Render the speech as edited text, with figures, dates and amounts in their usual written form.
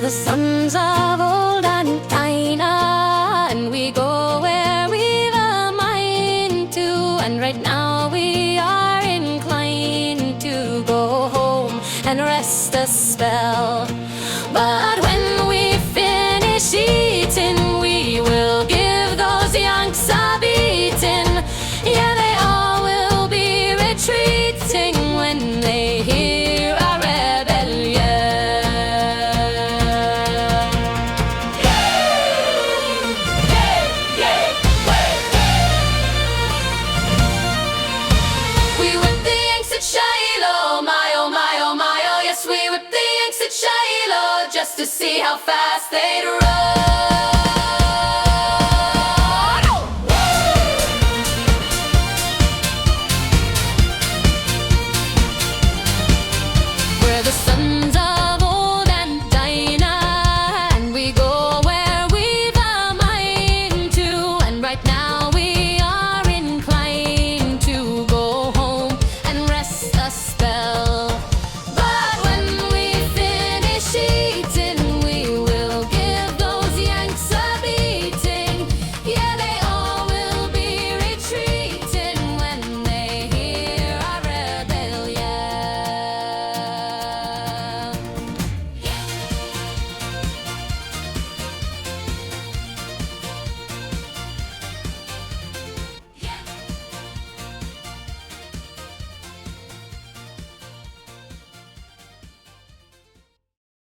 We're the sons of Old Aunt Dinah, and we go where we've a mind to. And right now we are inclined to go home and rest a spell. But when we finish eating, we will give those Yanks a beating. Yeah, they all will be retreating when they hear our rebellion. We whipped the Yanks at Shiloh, my oh my oh my oh. Yes, we whipped the Yanks at Shiloh just to see how fast they'd run.